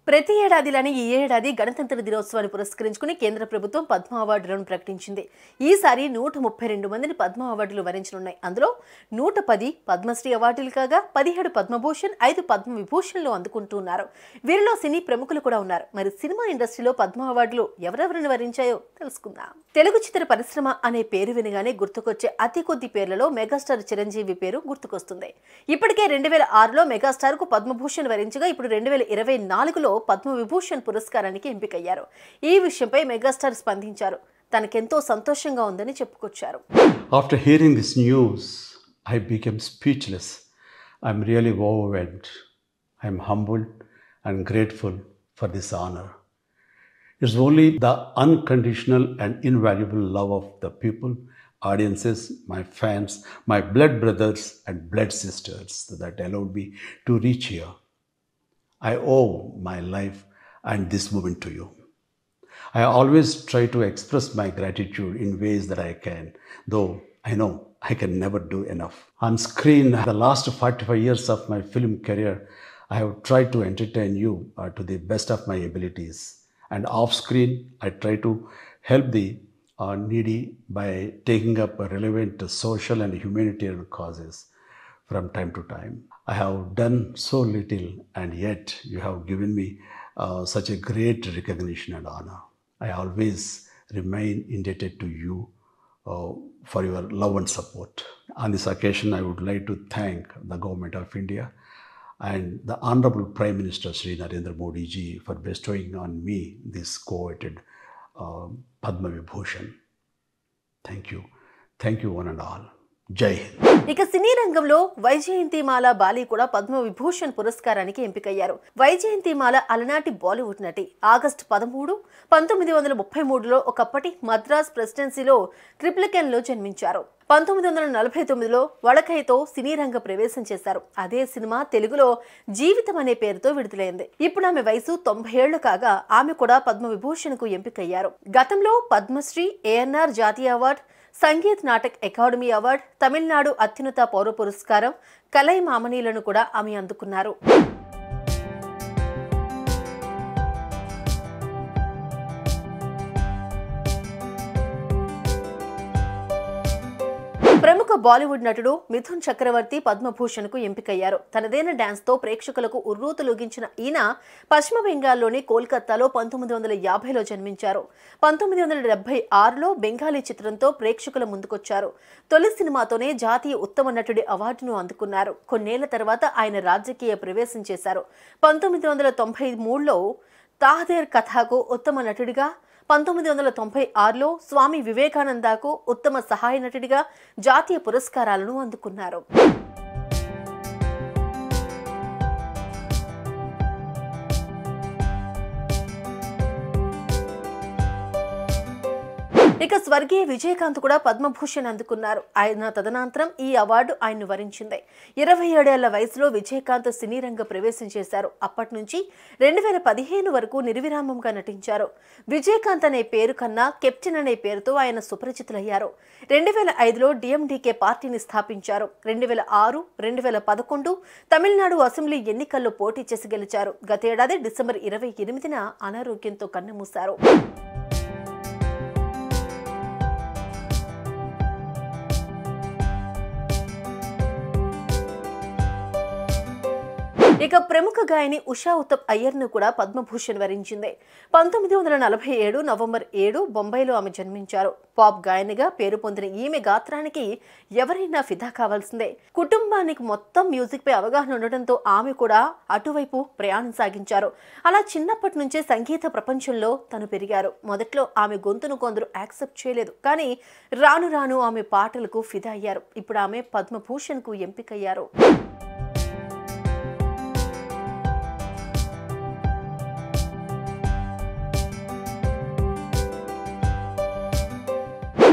ప్రతి ఏడాదిలానే ఈ ఏడాది గణతంత్ర దినోత్సవాన్ని పురస్కరించుకుని కేంద్ర ప్రభుత్వం పద్మ అవార్డులను ప్రకటించింది. ఈసారి 132 మందిని పద్మ అవార్డులు వరించనున్నాయి. అందులో 110 పద్మశ్రీ అవార్డులు కాగా 17 పద్మభూషణ్, 5 పద్మ విభూషణ్లు అందుకుంటున్నారు. వీరిలో సినీ ప్రముఖులు కూడా ఉన్నారు. మరి సినిమా ఇండస్ట్రీలో పద్మ అవార్డులు ఎవరెవరిని వరించాయో తెలుసుకుందాం. తెలుగు చిత్ర పరిశ్రమ అనే పేరు వినగానే గుర్తుకొచ్చే అతి కొద్ది పేర్లలో మెగాస్టార్ చిరంజీవి పేరు గుర్తుకొస్తుంది. ఇప్పటికే 2006లో మెగాస్టార్ కు పద్మభూషణ్ వరించగా ఇప్పుడు 2024లో పద్మ విభూషణ్ పురస్కారానికి ఎంపికయ్యారు. ఈ విషయంపై మెగాస్టార్ స్పందించారు. తనకెంతో సంతోషంగా ఉందని చెప్పుకొచ్చారు. After hearing this news, I became speechless. I'm really overwhelmed. I'm humbled and grateful for this honor. It's only the unconditional and invaluable love of the people, audiences, my fans, my blood brothers and blood sisters that allowed me to reach here. I owe my life and this moment to you. I always try to express my gratitude in ways that I can, though I know I can never do enough. On screen, the last 45 years of my film career, I have tried to entertain you to the best of my abilities. And off screen, I try to help the needy by taking up relevant social and humanitarian causes from time to time. I have done so little, and yet you have given me such a great recognition and honor. I always remain indebted to you for your love and support. On this occasion, I would like to thank the Government of India and the Honorable Prime Minister Shri Narendra Modi ji for bestowing on me this coveted Padma Vibhushan. Thank you. Thank you one and all. జై హింద్. ఇక సినీ రంగంలో Vyjayanthimala Bali కూడా పద్మ విభూషణ్ పురస్కారానికి ఎంపికయ్యారు. వైజయంతిమాల అలనాటి బాలీవుడ్ నటి. August 13, 1933లో ఒకప్పటి మద్రాస్ ప్రెసిడెన్సీలో ట్రిప్లికెన్లో జన్మించారు. 1949లో వడకైతో సినీ రంగ ప్రవేశం చేశారు. అదే సినిమా తెలుగులో జీవితం అనే పేరుతో విడుదలైంది. ఇప్పుడు ఆమె వయసు 90 ఏళ్లు కాగా ఆమె కూడా పద్మ విభూషణ్ కు ఎంపికయ్యారు. గతంలో పద్మశ్రీ, ఏఎన్ఆర్ జాతీయ award, Sangeet Natak academy award, Tamil Nadu అత్యున్నత పౌర పురస్కారం, కలై మామనీలను కూడా ఆమె అందుకున్నారు. ప్రముఖ బాలీవుడ్ నటుడు మిథున్ చక్రవర్తి పద్మభూషణ్ కు ఎంపికయ్యారు. తనదైన డాన్స్ తో ప్రేక్షకులకు ఉర్రూతలూగించిన ఈయన పశ్చిమ బెంగాల్లోని కోల్కతాలో 1950లో జన్మించారు. 1976లో బెంగాలీ చిత్రంతో ప్రేక్షకుల ముందుకొచ్చారు. తొలి సినిమాతోనే జాతీయ ఉత్తమ నటుడి అవార్డును అందుకున్నారు. కొన్నేళ్ల తర్వాత ఆయన రాజకీయ ప్రవేశం చేశారు. 1993లో తాహదేర్ కథకు ఉత్తమ నటుడిగా, 1996లో స్వామి వివేకానందకు ఉత్తమ సహాయ నటుడిగా జాతీయ పురస్కారాలను అందుకున్నారు. ఇక స్వర్గీయ విజయకాంత్ కూడా పద్మభూషణ్ అందుకున్నారు. ఆయన తదనంతరం ఈ అవార్డు ఆయన్ను వరించింది. 27 ఏళ్ల వయసులో విజయకాంత్ సినీ రంగ ప్రవేశం చేశారు. అప్పటి నుంచి 2015 వరకు నిర్విరామంగా నటించారు. విజయకాంత్ అనే పేరు కన్నా కెప్టెన్ అనే పేరుతో ఆయన సుపరిచితులయ్యారు. 2005లో డిఎండికే పార్టీని స్థాపించారు. 2006, 2011 తమిళనాడు అసెంబ్లీ ఎన్నికల్లో పోటీ చేసి గెలిచారు. గతేడాది డిసెంబర్ 28న అనారోగ్యంతో కన్నుమూశారు. ఇక ప్రముఖ గాయని ఉషా ఉత్తప్ అయ్యర్ను కూడా పద్మభూషణ్ వరించింది. 1947 నవంబర్ 7 బొంబాయిలో ఆమె జన్మించారు. పాప్ గాయనిగా పేరు పొందిన ఈమె గాత్రానికి ఎవరైనా ఫిదా కావాల్సిందే. కుటుంబానికి మొత్తం మ్యూజిక్ పై అవగాహన ఉండడంతో ఆమె కూడా అటువైపు ప్రయాణం సాగించారు. అలా చిన్నప్పటి నుంచే సంగీత ప్రపంచంలో తను పెరిగారు. మొదట్లో ఆమె గొంతును కొందరు యాక్సెప్ట్ చేయలేదు. కానీ రాను రాను ఆమె పాటలకు ఫిదా అయ్యారు. ఇప్పుడు ఆమె పద్మభూషణ్ కు ఎంపికయ్యారు.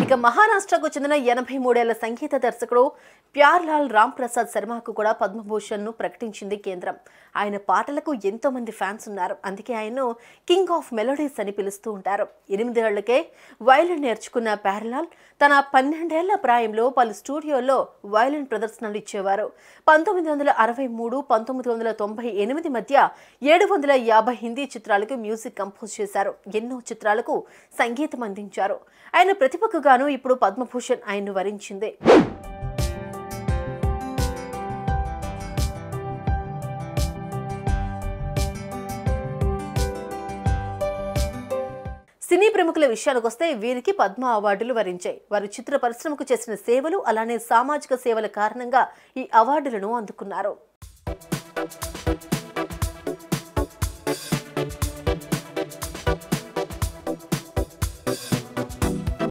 ఇక మహారాష్ట్రకు చెందిన 83 ఏళ్ల సంగీత దర్శకుడు ప్యార్లాల్ రామ్ ప్రసాద్ శర్మకు కూడా పద్మభూషణ్ను ప్రకటించింది కేంద్రం. ఆయన పాటలకు ఎంతో మంది ఫ్యాన్స్ ఉన్నారు. అందుకే ఆయన్ను కింగ్ ఆఫ్ మెలోడీస్ అని పిలుస్తూ ఉంటారు. 8 ఏళ్లకే వయలిన్ నేర్చుకున్న ప్యార్లాల్ తన 12 ఏళ్ల ప్రాయంలో పలు స్టూడియోల్లో వయలిన్ ప్రదర్శనలు ఇచ్చేవారు. 1963, 1998 మధ్య 750 హిందీ చిత్రాలకు మ్యూజిక్ కంపోజ్ చేశారు. ఎన్నో చిత్రాలకు సంగీతం అందించారు. ఆయన ప్రతిభకు గాను ఇప్పుడు పద్మభూషణ్ ఆయన్ను వరించింది. సినీ ప్రముఖుల విషయానికి వస్తే వీరికి పద్మ అవార్డులు వరించాయి. వారు చిత్ర పరిశ్రమకు చేసిన సేవలు అలానే సామాజిక సేవల కారణంగా ఈ అవార్డులను అందుకున్నారు.